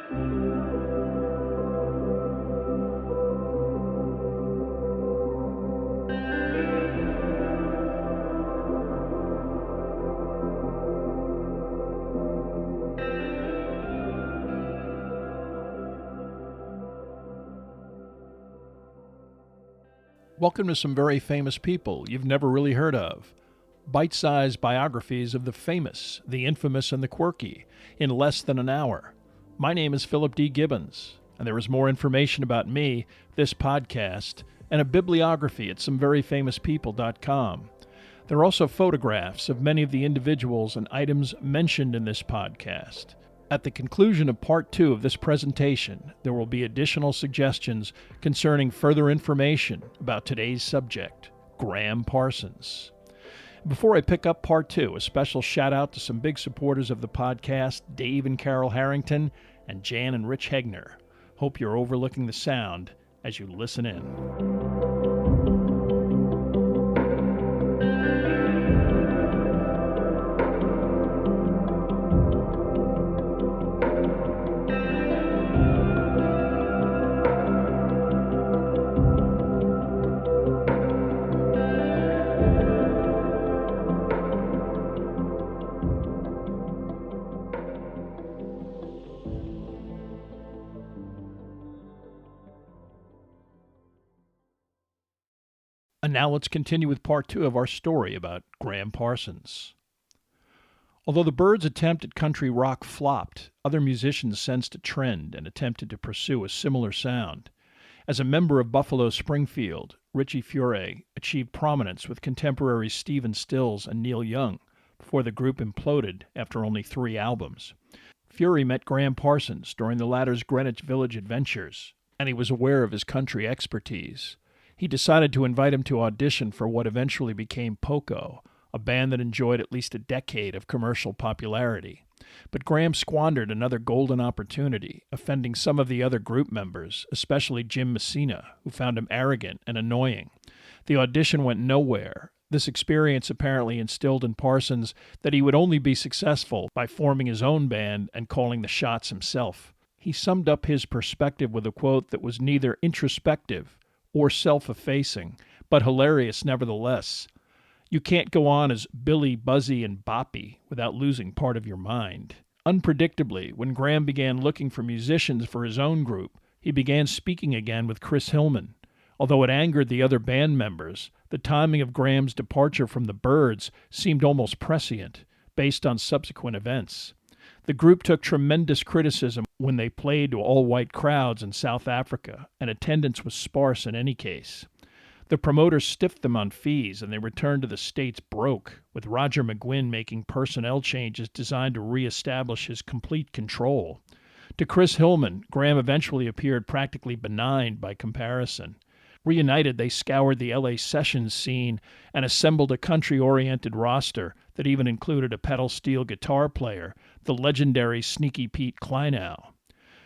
Welcome to some very famous people you've never really heard of. Bite-sized biographies of the famous, the infamous, and the quirky in less than an hour. My name is Philip D. Gibbons, and there is more information about me, this podcast, and a bibliography at someveryfamouspeople.com. There are also photographs of many of the individuals and items mentioned in this podcast. At the conclusion of Part 2 of this presentation, there will be additional suggestions concerning further information about today's subject, Graham Parsons. Before I pick up Part 2, a special shout-out to some big supporters of the podcast, Dave and Carol Harrington, and Jan and Rich Hegner. Hope you're overlooking the sound as you listen in. And now let's continue with Part 2 of our story about Graham Parsons. Although the Byrds' attempt at country rock flopped, other musicians sensed a trend and attempted to pursue a similar sound. As a member of Buffalo Springfield, Richie Furay achieved prominence with contemporaries Stephen Stills and Neil Young before the group imploded after only 3 albums. Furay met Graham Parsons during the latter's Greenwich Village adventures, and he was aware of his country expertise. He decided to invite him to audition for what eventually became Poco, a band that enjoyed at least a decade of commercial popularity. But Graham squandered another golden opportunity, offending some of the other group members, especially Jim Messina, who found him arrogant and annoying. The audition went nowhere. This experience apparently instilled in Parsons that he would only be successful by forming his own band and calling the shots himself. He summed up his perspective with a quote that was neither introspective or self-effacing, but hilarious nevertheless. You can't go on as Billy, Buzzy, and Boppy without losing part of your mind. Unpredictably, when Graham began looking for musicians for his own group, he began speaking again with Chris Hillman. Although it angered the other band members, the timing of Graham's departure from the Byrds seemed almost prescient, based on subsequent events. The group took tremendous criticism when they played to all-white crowds in South Africa, and attendance was sparse in any case. The promoters stiffed them on fees, and they returned to the States broke, with Roger McGuinn making personnel changes designed to re-establish his complete control. To Chris Hillman, Graham eventually appeared practically benign by comparison. Reunited, they scoured the LA sessions scene and assembled a country-oriented roster that even included a pedal steel guitar player, the legendary Sneaky Pete Kleinow.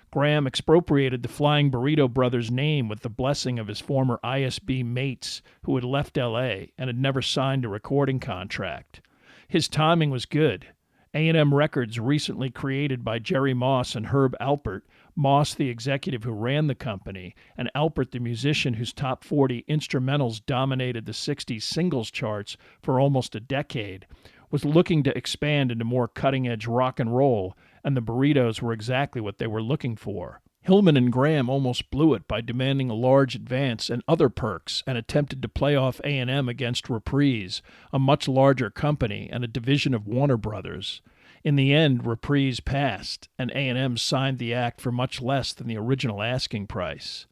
Graham expropriated the Flying Burrito Brothers' name with the blessing of his former ISB mates who had left L.A. and had never signed a recording contract. His timing was good. A&M Records, recently created by Jerry Moss and Herb Alpert, Moss the executive who ran the company, and Alpert the musician whose top 40 instrumentals dominated the 60s singles charts for almost a decade, was looking to expand into more cutting-edge rock and roll, and the Burritos were exactly what they were looking for. Hillman and Graham almost blew it by demanding a large advance and other perks and attempted to play off A&M against Reprise, a much larger company and a division of Warner Brothers. In the end, Reprise passed, and A&M signed the act for much less than the original asking price.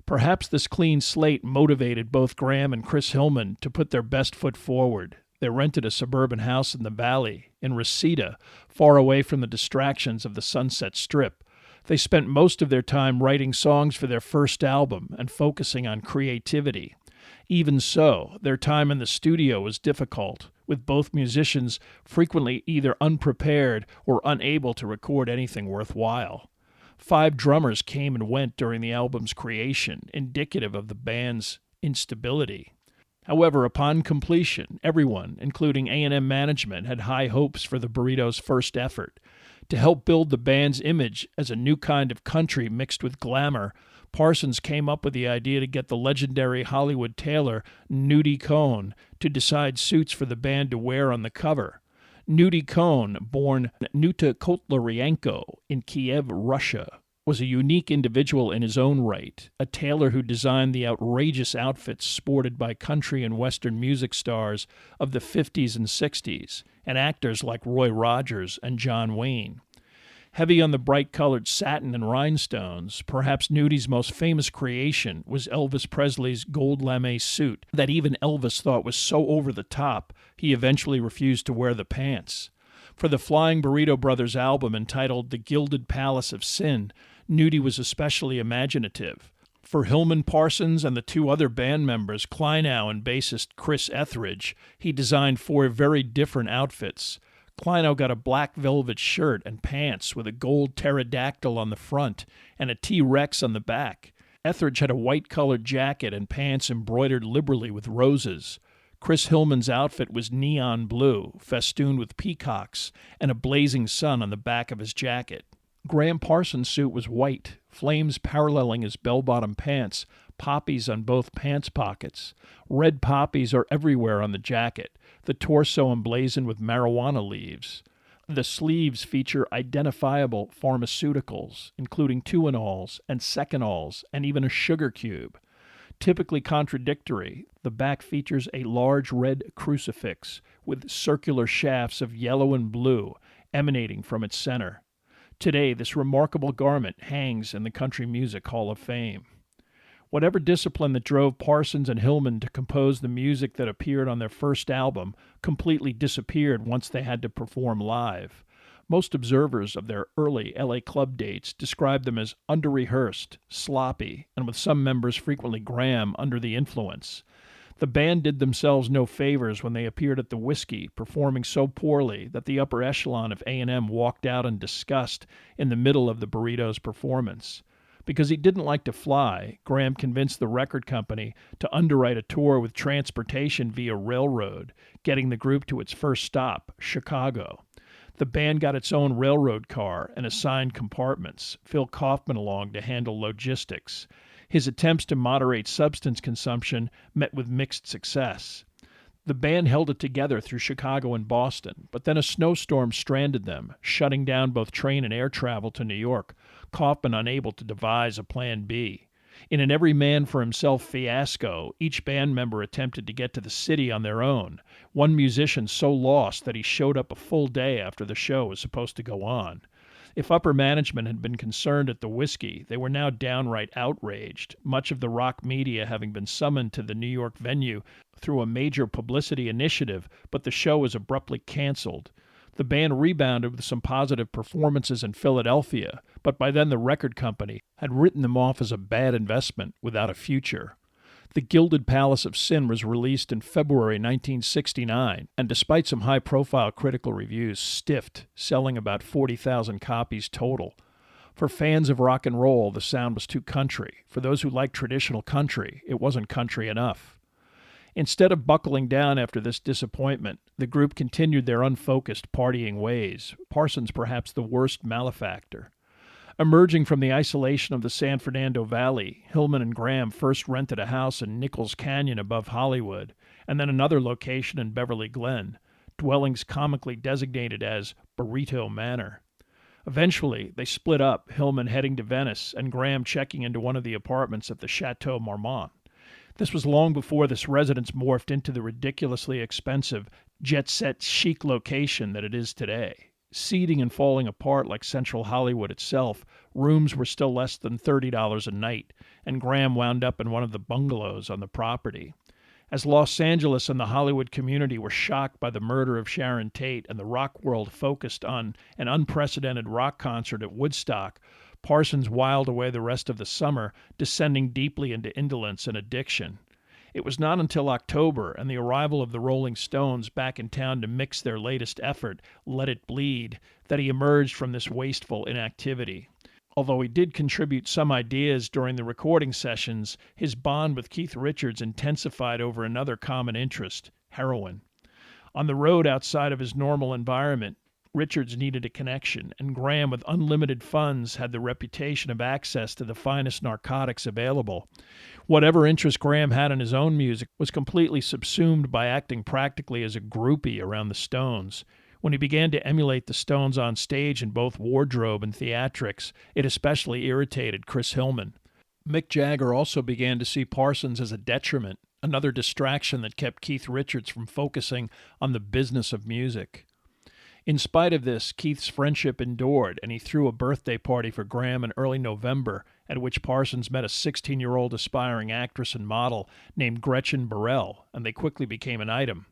Perhaps this clean slate motivated both Graham and Chris Hillman to put their best foot forward. They rented a suburban house in the Valley, in Reseda, far away from the distractions of the Sunset Strip. They spent most of their time writing songs for their first album and focusing on creativity. Even so, their time in the studio was difficult, with both musicians frequently either unprepared or unable to record anything worthwhile. 5 drummers came and went during the album's creation, indicative of the band's instability. However, upon completion, everyone, including A&M management, had high hopes for the Burritos' first effort. To help build the band's image as a new kind of country mixed with glamour, Parsons came up with the idea to get the legendary Hollywood tailor Nudie Cohn to decide suits for the band to wear on the cover. Nudie Cohn, born Nuta Kotlяренko in Kiev, Russia, was a unique individual in his own right, a tailor who designed the outrageous outfits sported by country and Western music stars of the 50s and 60s, and actors like Roy Rogers and John Wayne. Heavy on the bright-colored satin and rhinestones, perhaps Nudie's most famous creation was Elvis Presley's gold lame suit that even Elvis thought was so over the top he eventually refused to wear the pants. For the Flying Burrito Brothers album entitled The Gilded Palace of Sin, Nudie was especially imaginative. For Hillman Parsons and the two other band members, Kleinow and bassist Chris Etheridge, he designed 4 very different outfits. Kleinow got a black velvet shirt and pants with a gold pterodactyl on the front and a T-Rex on the back. Etheridge had a white-colored jacket and pants embroidered liberally with roses. Chris Hillman's outfit was neon blue, festooned with peacocks, and a blazing sun on the back of his jacket. Graham Parsons' suit was white, flames paralleling his bell-bottom pants, poppies on both pants pockets. Red poppies are everywhere on the jacket, the torso emblazoned with marijuana leaves. The sleeves feature identifiable pharmaceuticals, including Tuinols and Secanols, and even a sugar cube. Typically contradictory, the back features a large red crucifix with circular shafts of yellow and blue emanating from its center. Today, this remarkable garment hangs in the Country Music Hall of Fame. Whatever discipline that drove Parsons and Hillman to compose the music that appeared on their first album completely disappeared once they had to perform live. Most observers of their early LA club dates described them as under-rehearsed, sloppy, and with some members, frequently Graham, under the influence. The band did themselves no favors when they appeared at the Whiskey, performing so poorly that the upper echelon of A&M walked out in disgust in the middle of the Burritos' performance. Because he didn't like to fly, Graham convinced the record company to underwrite a tour with transportation via railroad, getting the group to its first stop, Chicago. The band got its own railroad car and assigned compartments. Phil Kaufman along to handle logistics. His attempts to moderate substance consumption met with mixed success. The band held it together through Chicago and Boston, but then a snowstorm stranded them, shutting down both train and air travel to New York, Kaufman unable to devise a plan B. In an every-man-for-himself fiasco, each band member attempted to get to the city on their own, one musician so lost that he showed up a full day after the show was supposed to go on. If upper management had been concerned at the Whiskey, they were now downright outraged, much of the rock media having been summoned to the New York venue through a major publicity initiative, but the show was abruptly canceled. The band rebounded with some positive performances in Philadelphia, but by then the record company had written them off as a bad investment without a future. The Gilded Palace of Sin was released in February 1969, and despite some high-profile critical reviews, stiffed, selling about 40,000 copies total. For fans of rock and roll, the sound was too country. For those who liked traditional country, it wasn't country enough. Instead of buckling down after this disappointment, the group continued their unfocused partying ways, Parsons perhaps the worst malefactor. Emerging from the isolation of the San Fernando Valley, Hillman and Graham first rented a house in Nichols Canyon above Hollywood, and then another location in Beverly Glen, dwellings comically designated as Burrito Manor. Eventually, they split up, Hillman heading to Venice and Graham checking into one of the apartments at the Chateau Marmont. This was long before this residence morphed into the ridiculously expensive, jet-set chic location that it is today. Seeding and falling apart like Central Hollywood itself, rooms were still less than $30 a night, and Graham wound up in one of the bungalows on the property. As Los Angeles and the Hollywood community were shocked by the murder of Sharon Tate and the rock world focused on an unprecedented rock concert at Woodstock, Parsons whiled away the rest of the summer, descending deeply into indolence and addiction. It was not until October and the arrival of the Rolling Stones back in town to mix their latest effort, Let It Bleed, that he emerged from this wasteful inactivity. Although he did contribute some ideas during the recording sessions, his bond with Keith Richards intensified over another common interest, heroin. On the road outside of his normal environment, Richards needed a connection, and Graham, with unlimited funds, had the reputation of access to the finest narcotics available. Whatever interest Graham had in his own music was completely subsumed by acting practically as a groupie around the Stones. When he began to emulate the Stones on stage in both wardrobe and theatrics, it especially irritated Chris Hillman. Mick Jagger also began to see Parsons as a detriment, another distraction that kept Keith Richards from focusing on the business of music. In spite of this, Keith's friendship endured, and he threw a birthday party for Graham in early November, at which Parsons met a 16-year-old aspiring actress and model named Gretchen Burrell, and they quickly became an item.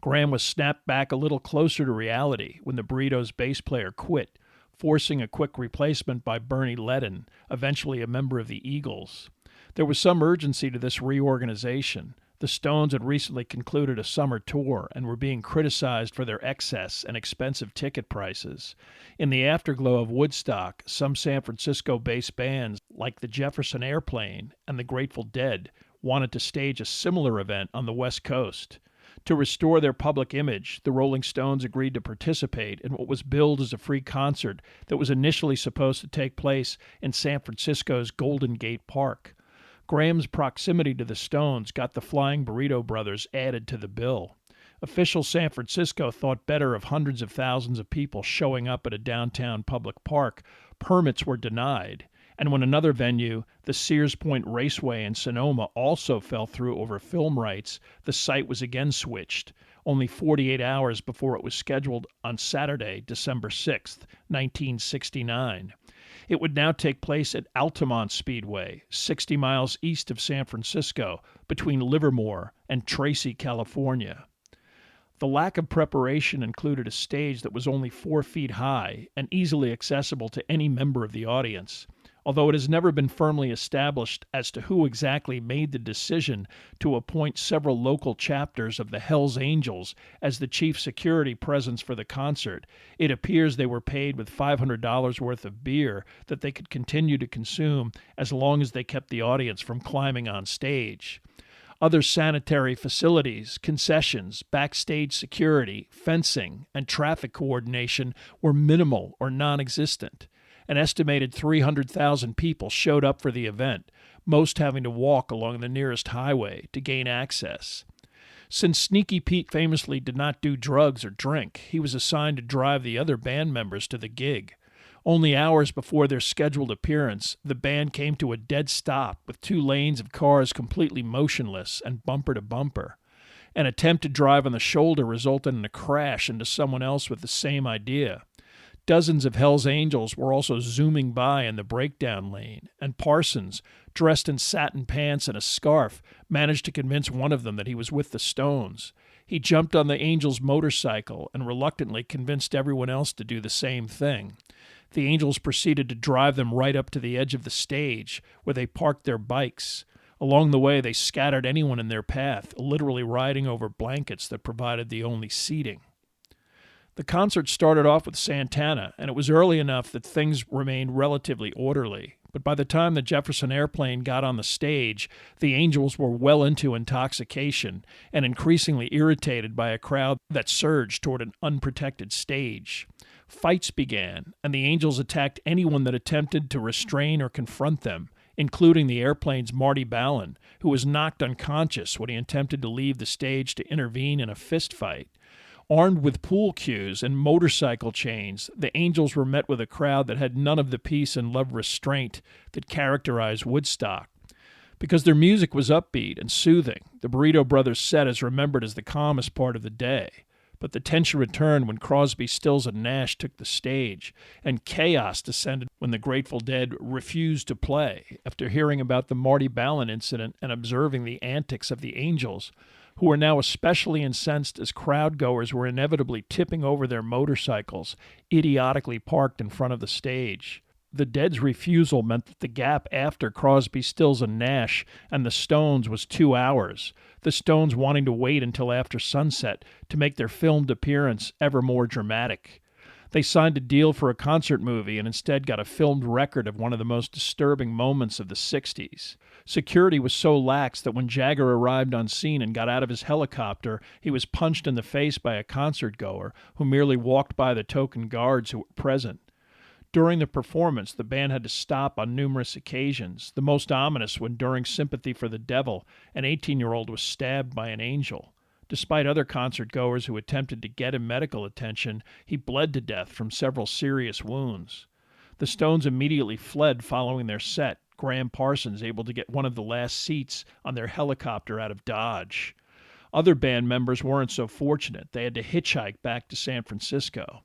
Graham was snapped back a little closer to reality when the Burritos bass player quit, forcing a quick replacement by Bernie Leadon, eventually a member of the Eagles. There was some urgency to this reorganization. The Stones had recently concluded a summer tour and were being criticized for their excess and expensive ticket prices. In the afterglow of Woodstock, some San Francisco-based bands, like the Jefferson Airplane and the Grateful Dead, wanted to stage a similar event on the West Coast. To restore their public image, the Rolling Stones agreed to participate in what was billed as a free concert that was initially supposed to take place in San Francisco's Golden Gate Park. Graham's proximity to the Stones got the Flying Burrito Brothers added to the bill. Official San Francisco thought better of hundreds of thousands of people showing up at a downtown public park. Permits were denied, and when another venue, the Sears Point Raceway in Sonoma, also fell through over film rights, the site was again switched, only 48 hours before it was scheduled on Saturday, December 6, 1969. It would now take place at Altamont Speedway, 60 miles east of San Francisco, between Livermore and Tracy, California. The lack of preparation included a stage that was only 4 feet high and easily accessible to any member of the audience. Although it has never been firmly established as to who exactly made the decision to appoint several local chapters of the Hells Angels as the chief security presence for the concert, it appears they were paid with $500 worth of beer that they could continue to consume as long as they kept the audience from climbing on stage. Other sanitary facilities, concessions, backstage security, fencing, and traffic coordination were minimal or non-existent. An estimated 300,000 people showed up for the event, most having to walk along the nearest highway to gain access. Since Sneaky Pete famously did not do drugs or drink, he was assigned to drive the other band members to the gig. Only hours before their scheduled appearance, the band came to a dead stop with 2 lanes of cars completely motionless and bumper to bumper. An attempt to drive on the shoulder resulted in a crash into someone else with the same idea. Dozens of Hells Angels were also zooming by in the breakdown lane, and Parsons, dressed in satin pants and a scarf, managed to convince one of them that he was with the Stones. He jumped on the Angels' motorcycle and reluctantly convinced everyone else to do the same thing. The Angels proceeded to drive them right up to the edge of the stage, where they parked their bikes. Along the way, they scattered anyone in their path, literally riding over blankets that provided the only seating. The concert started off with Santana, and it was early enough that things remained relatively orderly. But by the time the Jefferson Airplane got on the stage, the Angels were well into intoxication and increasingly irritated by a crowd that surged toward an unprotected stage. Fights began, and the Angels attacked anyone that attempted to restrain or confront them, including the airplane's Marty Ballin, who was knocked unconscious when he attempted to leave the stage to intervene in a fistfight. Armed with pool cues and motorcycle chains, the Angels were met with a crowd that had none of the peace and love restraint that characterized Woodstock. Because their music was upbeat and soothing, the Burrito Brothers' set is remembered as the calmest part of the day. But the tension returned when Crosby, Stills, and Nash took the stage, and chaos descended when the Grateful Dead refused to play after hearing about the Marty Ballin incident and observing the antics of the Angels, who were now especially incensed as crowd-goers were inevitably tipping over their motorcycles, idiotically parked in front of the stage. The Dead's refusal meant that the gap after Crosby, Stills, and Nash and the Stones was 2 hours, the Stones wanting to wait until after sunset to make their filmed appearance ever more dramatic. They signed a deal for a concert movie and instead got a filmed record of one of the most disturbing moments of the 60s. Security was so lax that when Jagger arrived on scene and got out of his helicopter, he was punched in the face by a concert-goer who merely walked by the token guards who were present. During the performance, the band had to stop on numerous occasions, the most ominous when during Sympathy for the Devil, an 18-year-old was stabbed by an angel. Despite other concert-goers who attempted to get him medical attention, he bled to death from several serious wounds. The Stones immediately fled following their set, Graham Parsons able to get one of the last seats on their helicopter out of Dodge. Other band members weren't so fortunate. They had to hitchhike back to San Francisco.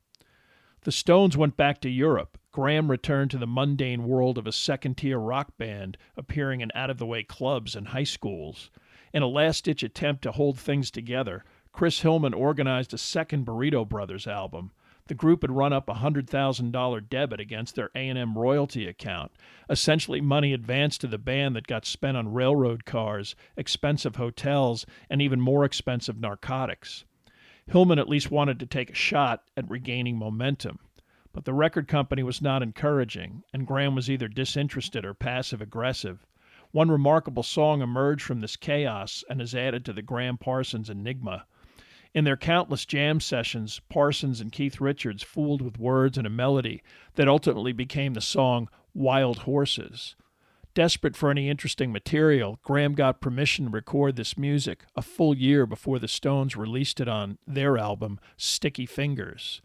The Stones went back to Europe. Graham returned to the mundane world of a second-tier rock band, appearing in out-of-the-way clubs and high schools. In a last-ditch attempt to hold things together, Chris Hillman organized a second Burrito Brothers album. The group had run up a $100,000 debit against their A&M royalty account, essentially money advanced to the band that got spent on railroad cars, expensive hotels, and even more expensive narcotics. Hillman at least wanted to take a shot at regaining momentum. But the record company was not encouraging, and Graham was either disinterested or passive-aggressive. One remarkable song emerged from this chaos and is added to the Graham Parsons enigma. In their countless jam sessions, Parsons and Keith Richards fooled with words and a melody that ultimately became the song Wild Horses. Desperate for any interesting material, Graham got permission to record this music a full year before the Stones released it on their album, Sticky Fingers.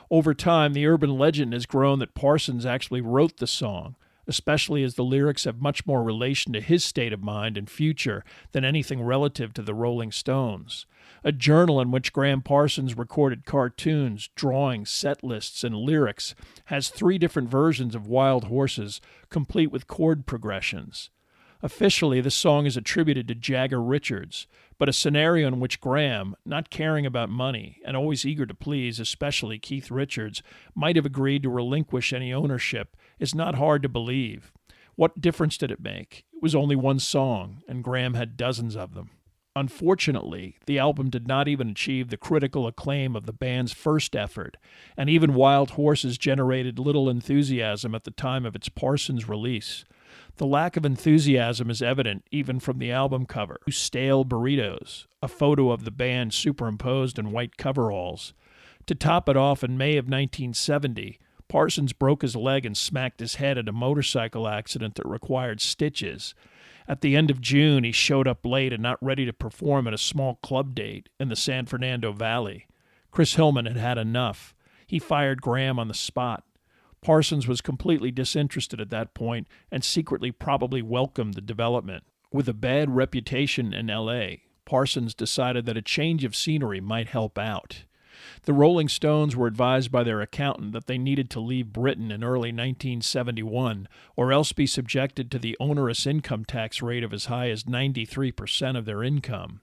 Over time, the urban legend has grown that Parsons actually wrote the song, especially as the lyrics have much more relation to his state of mind and future than anything relative to the Rolling Stones. A journal in which Graham Parsons recorded cartoons, drawings, set lists, and lyrics has 3 different versions of Wild Horses, complete with chord progressions. Officially, the song is attributed to Jagger Richards, but a scenario in which Graham, not caring about money and always eager to please, especially Keith Richards, might have agreed to relinquish any ownership is not hard to believe. What difference did it make? It was only one song, and Graham had dozens of them. Unfortunately, the album did not even achieve the critical acclaim of the band's first effort, and even Wild Horses generated little enthusiasm at the time of its Parsons release. The lack of enthusiasm is evident even from the album cover, Stale Burritos, a photo of the band superimposed in white coveralls. To top it off, in May of 1970, Parsons broke his leg and smacked his head at a motorcycle accident that required stitches. At the end of June, he showed up late and not ready to perform at a small club date in the San Fernando Valley. Chris Hillman had had enough. He fired Graham on the spot. Parsons was completely disinterested at that point and secretly probably welcomed the development. With a bad reputation in L.A., Parsons decided that a change of scenery might help out. The Rolling Stones were advised by their accountant that they needed to leave Britain in early 1971 or else be subjected to the onerous income tax rate of as high as 93% of their income.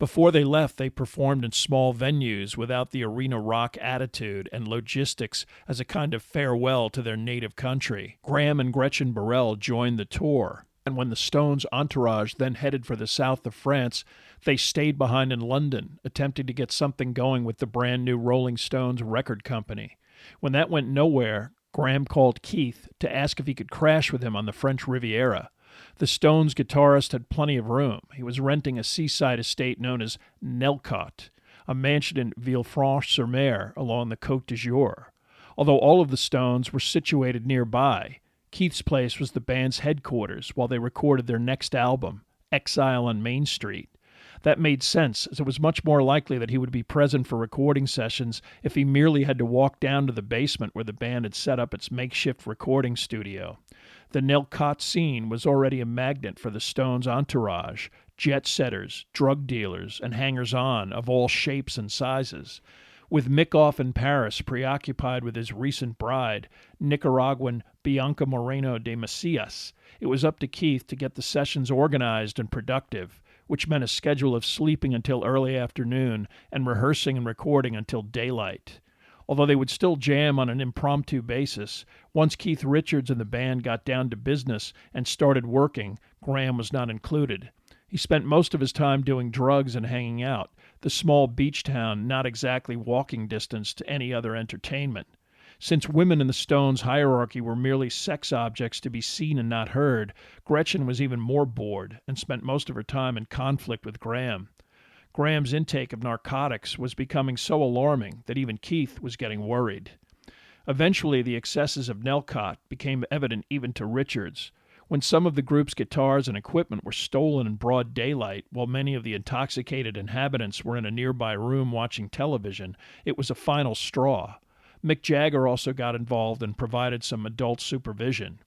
Before they left, they performed in small venues without the arena rock attitude and logistics as a kind of farewell to their native country. Graham and Gretchen Burrell joined the tour, and when the Stones' entourage then headed for the south of France, they stayed behind in London, attempting to get something going with the brand new Rolling Stones record company. When that went nowhere, Graham called Keith to ask if he could crash with him on the French Riviera. The Stones guitarist had plenty of room. He was renting a seaside estate known as Nelcott, a mansion in Villefranche-sur-Mer along the Côte d'Azur. Although all of the Stones were situated nearby, Keith's place was the band's headquarters while they recorded their next album, Exile on Main Street. That made sense, as it was much more likely that he would be present for recording sessions if he merely had to walk down to the basement where the band had set up its makeshift recording studio. The Nelcott scene was already a magnet for the Stones' entourage, jet-setters, drug dealers, and hangers-on of all shapes and sizes. With Mick off in Paris, preoccupied with his recent bride, Nicaraguan Bianca Moreno de Macias, it was up to Keith to get the sessions organized and productive, which meant a schedule of sleeping until early afternoon and rehearsing and recording until daylight. Although they would still jam on an impromptu basis, once Keith Richards and the band got down to business and started working, Graham was not included. He spent most of his time doing drugs and hanging out, the small beach town not exactly walking distance to any other entertainment. Since women in the Stones' hierarchy were merely sex objects to be seen and not heard, Gretchen was even more bored and spent most of her time in conflict with Graham. Graham's intake of narcotics was becoming so alarming that even Keith was getting worried. Eventually, the excesses of Nelcott became evident even to Richards. When some of the group's guitars and equipment were stolen in broad daylight, while many of the intoxicated inhabitants were in a nearby room watching television, it was a final straw. Mick Jagger also got involved and provided some adult supervision.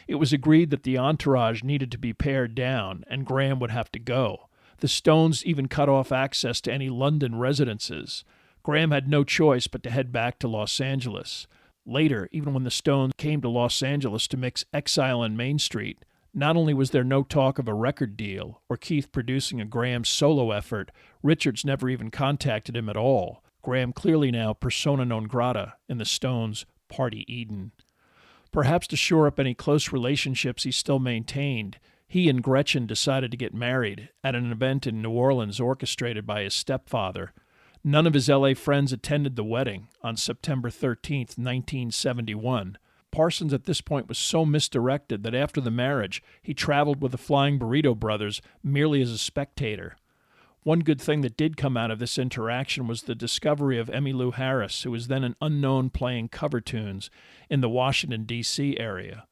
It was agreed that the entourage needed to be pared down, and Graham would have to go. The Stones even cut off access to any London residences. Graham had no choice but to head back to Los Angeles. Later, even when the Stones came to Los Angeles to mix Exile on Main Street, not only was there no talk of a record deal or Keith producing a Graham solo effort, Richards never even contacted him at all. Graham clearly now persona non grata in the Stones' Party Eden. Perhaps to shore up any close relationships he still maintained, he and Gretchen decided to get married at an event in New Orleans orchestrated by his stepfather. None of his L.A. friends attended the wedding on September 13, 1971. Parsons at this point was so misdirected that after the marriage, he traveled with the Flying Burrito Brothers merely as a spectator. One good thing that did come out of this interaction was the discovery of Emmylou Harris, who was then an unknown playing cover tunes in the Washington, D.C. area.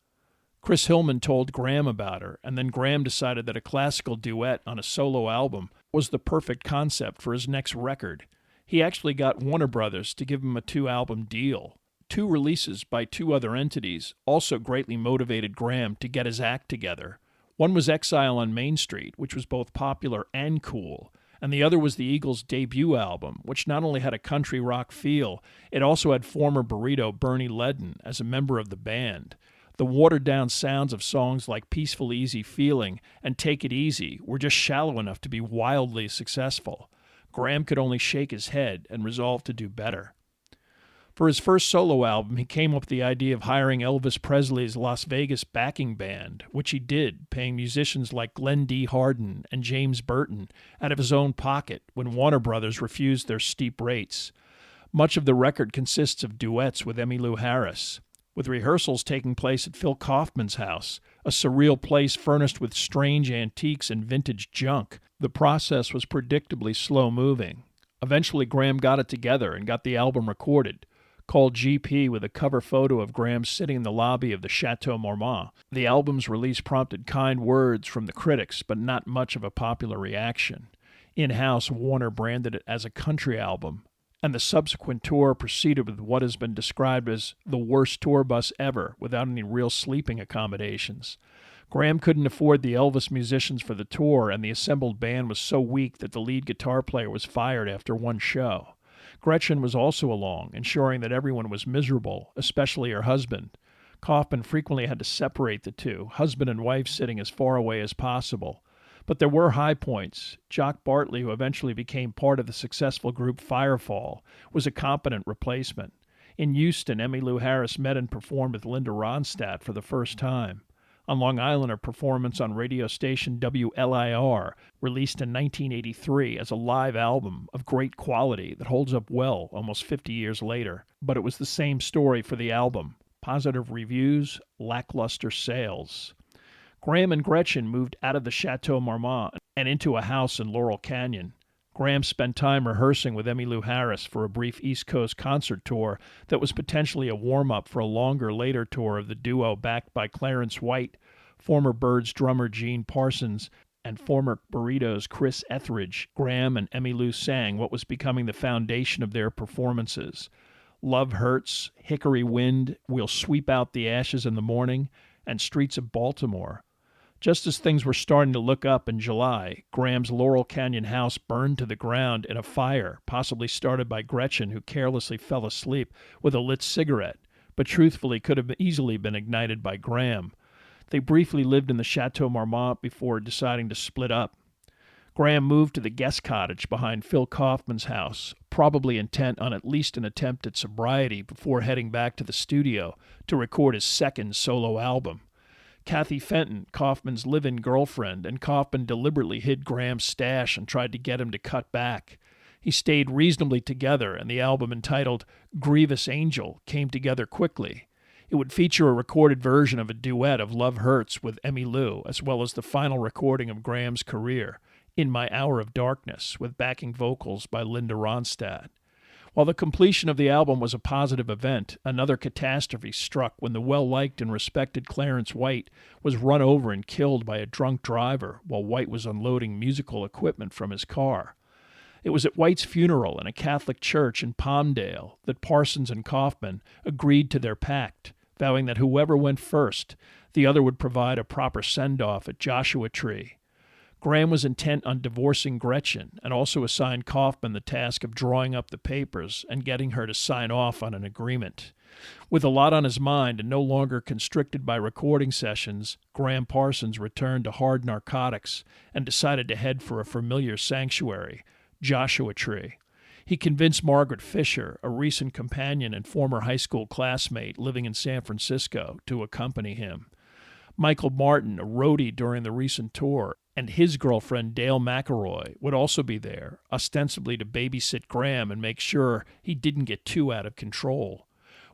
Chris Hillman told Graham about her, and then Graham decided that a classical duet on a solo album was the perfect concept for his next record. He actually got Warner Brothers to give him a 2-album deal. 2 releases by 2 other entities also greatly motivated Graham to get his act together. One was Exile on Main Street, which was both popular and cool, and the other was the Eagles' debut album, which not only had a country rock feel, it also had former Burrito Bernie Leadon as a member of the band. The watered-down sounds of songs like Peaceful Easy Feeling and Take It Easy were just shallow enough to be wildly successful. Graham could only shake his head and resolve to do better. For his first solo album, he came up with the idea of hiring Elvis Presley's Las Vegas backing band, which he did, paying musicians like Glenn D. Hardin and James Burton out of his own pocket when Warner Brothers refused their steep rates. Much of the record consists of duets with Emmylou Harris, with rehearsals taking place at Phil Kaufman's house, a surreal place furnished with strange antiques and vintage junk. The process was predictably slow-moving. Eventually, Graham got it together and got the album recorded, called GP with a cover photo of Graham sitting in the lobby of the Chateau Marmont. The album's release prompted kind words from the critics, but not much of a popular reaction. In-house, Warner branded it as a country album, and the subsequent tour proceeded with what has been described as the worst tour bus ever, without any real sleeping accommodations. Graham couldn't afford the Elvis musicians for the tour, and the assembled band was so weak that the lead guitar player was fired after one show. Gretchen was also along, ensuring that everyone was miserable, especially her husband. Kaufman frequently had to separate the two, husband and wife sitting as far away as possible. But there were high points. Jock Bartley, who eventually became part of the successful group Firefall, was a competent replacement. In Houston, Emmylou Harris met and performed with Linda Ronstadt for the first time. On Long Island, her performance on radio station WLIR, released in 1983 as a live album of great quality that holds up well almost 50 years later. But it was the same story for the album. Positive reviews, lackluster sales. Graham and Gretchen moved out of the Chateau Marmont and into a house in Laurel Canyon. Graham spent time rehearsing with Emmylou Harris for a brief East Coast concert tour that was potentially a warm-up for a longer later tour of the duo backed by Clarence White, former Byrds drummer Gene Parsons, and former Burritos Chris Etheridge. Graham and Emmylou sang what was becoming the foundation of their performances: Love Hurts, Hickory Wind, We'll Sweep Out the Ashes in the Morning, and Streets of Baltimore. Just as things were starting to look up in July, Graham's Laurel Canyon house burned to the ground in a fire, possibly started by Gretchen, who carelessly fell asleep with a lit cigarette, but truthfully could have easily been ignited by Graham. They briefly lived in the Chateau Marmont before deciding to split up. Graham moved to the guest cottage behind Phil Kaufman's house, probably intent on at least an attempt at sobriety before heading back to the studio to record his second solo album. Kathy Fenton, Kaufman's live-in girlfriend, and Kaufman deliberately hid Graham's stash and tried to get him to cut back. he stayed reasonably together, and the album entitled Grievous Angel came together quickly. It would feature a recorded version of a duet of Love Hurts with Emmylou, as well as the final recording of Graham's career, In My Hour of Darkness, with backing vocals by Linda Ronstadt. While the completion of the album was a positive event, another catastrophe struck when the well-liked and respected Clarence White was run over and killed by a drunk driver while White was unloading musical equipment from his car. It was at White's funeral in a Catholic church in Palmdale that Parsons and Kaufman agreed to their pact, vowing that whoever went first, the other would provide a proper send-off at Joshua Tree. Graham was intent on divorcing Gretchen and also assigned Kaufman the task of drawing up the papers and getting her to sign off on an agreement. With a lot on his mind and no longer constricted by recording sessions, Graham Parsons returned to hard narcotics and decided to head for a familiar sanctuary, Joshua Tree. He convinced Margaret Fisher, a recent companion and former high school classmate living in San Francisco, to accompany him. Michael Martin, a roadie during the recent tour, and his girlfriend Dale McElroy would also be there, ostensibly to babysit Graham and make sure he didn't get too out of control.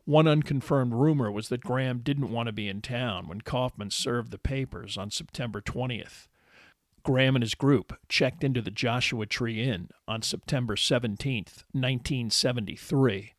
One unconfirmed rumor was that Graham didn't want to be in town when Kaufman served the papers on September 20th. Graham and his group checked into the Joshua Tree Inn on September 17th, 1973.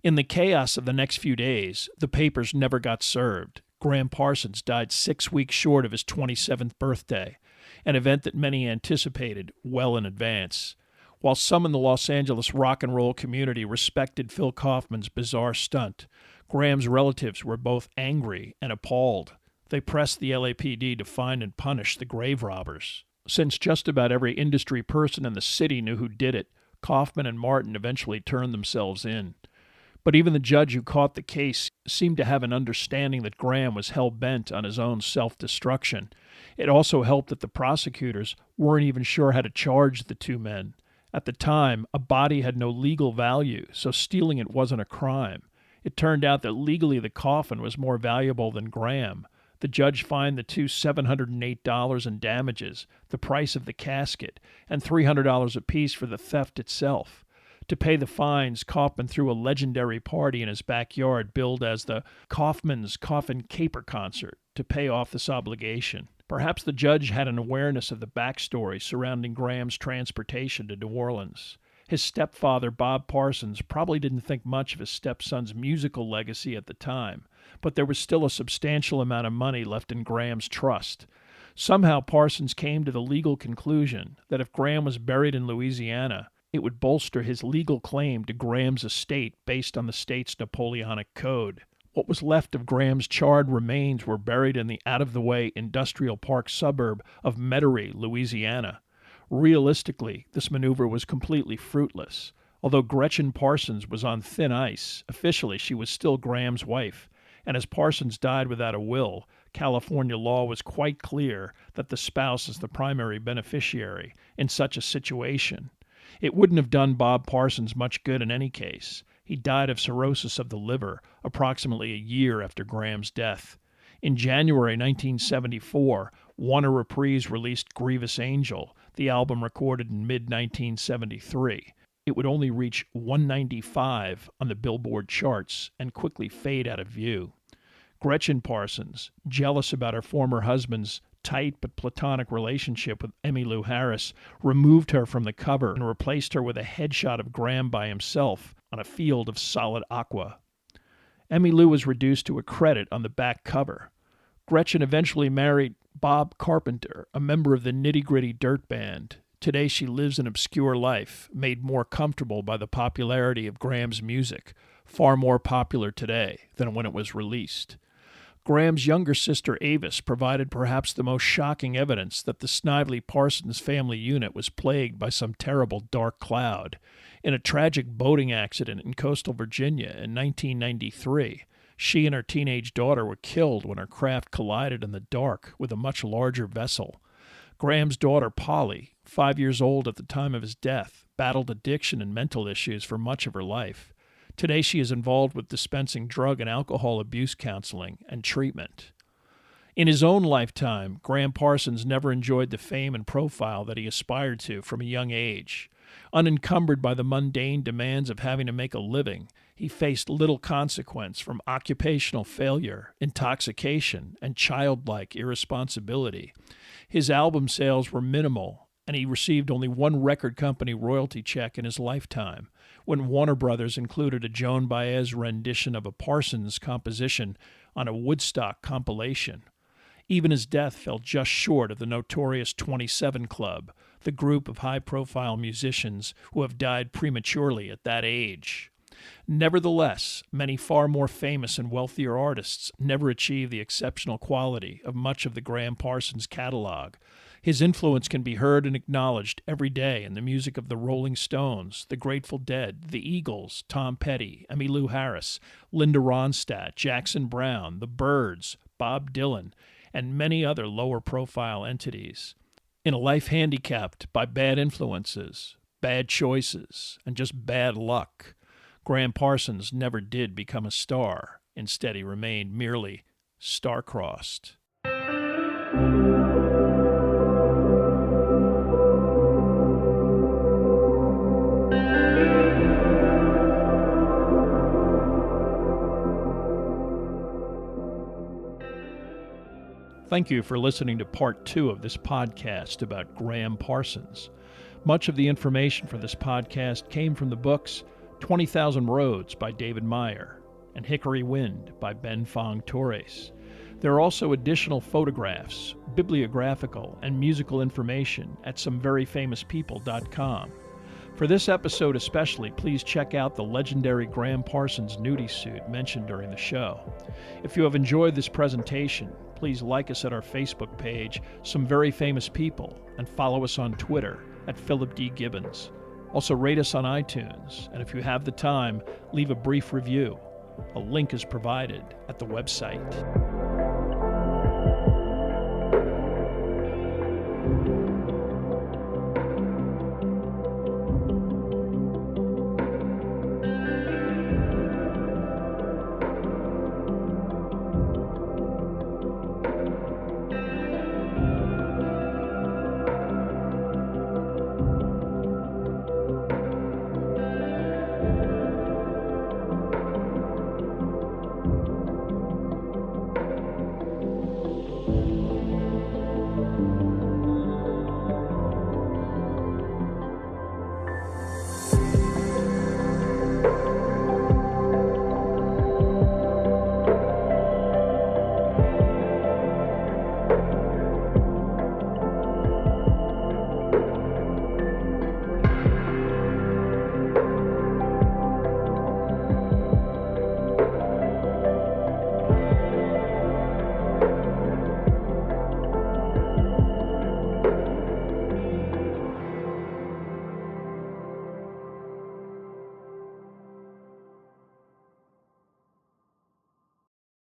In the chaos of the next few days, the papers never got served. Graham Parsons died 6 weeks short of his 27th birthday, an event that many anticipated well in advance. While some in the Los Angeles rock and roll community respected Phil Kaufman's bizarre stunt, Graham's relatives were both angry and appalled. They pressed the LAPD to find and punish the grave robbers. Since just about every industry person in the city knew who did it, Kaufman and Martin eventually turned themselves in. But even the judge who caught the case seemed to have an understanding that Graham was hell-bent on his own self-destruction. It also helped that the prosecutors weren't even sure how to charge the two men. At the time, a body had no legal value, so stealing it wasn't a crime. It turned out that legally the coffin was more valuable than Graham. The judge fined the two $708 in damages, the price of the casket, and $300 apiece for the theft itself. To pay the fines, Kaufman threw a legendary party in his backyard billed as the Kaufman's Coffin Caper Concert to pay off this obligation. Perhaps the judge had an awareness of the backstory surrounding Graham's transportation to New Orleans. His stepfather, Bob Parsons, probably didn't think much of his stepson's musical legacy at the time, but there was still a substantial amount of money left in Graham's trust. Somehow Parsons came to the legal conclusion that if Graham was buried in Louisiana, it would bolster his legal claim to Graham's estate based on the state's Napoleonic Code. What was left of Graham's charred remains were buried in the out-of-the-way industrial park suburb of Metairie, Louisiana. Realistically, this maneuver was completely fruitless. Although Gretchen Parsons was on thin ice, officially she was still Graham's wife, and as Parsons died without a will, California law was quite clear that the spouse is the primary beneficiary in such a situation. It wouldn't have done Bob Parsons much good in any case. He died of cirrhosis of the liver approximately a year after Graham's death. In January 1974, Warner Reprise released Grievous Angel, the album recorded in mid-1973. It would only reach 195 on the Billboard charts and quickly fade out of view. Gretchen Parsons, jealous about her former husband's tight but platonic relationship with Emmylou Harris, removed her from the cover and replaced her with a headshot of Graham by himself on a field of solid aqua. Emmylou was reduced to a credit on the back cover. Gretchen eventually married Bob Carpenter, a member of the Nitty Gritty Dirt Band. Today she lives an obscure life, made more comfortable by the popularity of Graham's music, far more popular today than when it was released. Graham's younger sister Avis provided perhaps the most shocking evidence that the Snively Parsons family unit was plagued by some terrible dark cloud. In a tragic boating accident in coastal Virginia in 1993, she and her teenage daughter were killed when her craft collided in the dark with a much larger vessel. Graham's daughter Polly, 5 years old at the time of his death, battled addiction and mental issues for much of her life. Today she is involved with dispensing drug and alcohol abuse counseling and treatment. In his own lifetime, Graham Parsons never enjoyed the fame and profile that he aspired to from a young age. Unencumbered by the mundane demands of having to make a living, he faced little consequence from occupational failure, intoxication, and childlike irresponsibility. His album sales were minimal, and he received only one record company royalty check in his lifetime, when Warner Brothers included a Joan Baez rendition of a Parsons composition on a Woodstock compilation. Even his death fell just short of the notorious 27 Club, the group of high-profile musicians who have died prematurely at that age. Nevertheless, many far more famous and wealthier artists never achieved the exceptional quality of much of the Graham Parsons catalog. His influence can be heard and acknowledged every day in the music of the Rolling Stones, the Grateful Dead, the Eagles, Tom Petty, Emmylou Harris, Linda Ronstadt, Jackson Browne, the Byrds, Bob Dylan, and many other lower-profile entities. In a life handicapped by bad influences, bad choices, and just bad luck, Graham Parsons never did become a star. Instead, he remained merely star-crossed. Thank you for listening to Part 2 of this podcast about Graham Parsons. Much of the information for this podcast came from the books 20,000 Roads by David Meyer and Hickory Wind by Ben Fong Torres. There are also additional photographs, bibliographical, and musical information at someveryfamouspeople.com. For this episode especially, please check out the legendary Graham Parsons nudie suit mentioned during the show. If you have enjoyed this presentation, please like us at our Facebook page, Some Very Famous People, and follow us on Twitter at Philip D. Gibbons. Also rate us on iTunes, and if you have the time, leave a brief review. A link is provided at the website.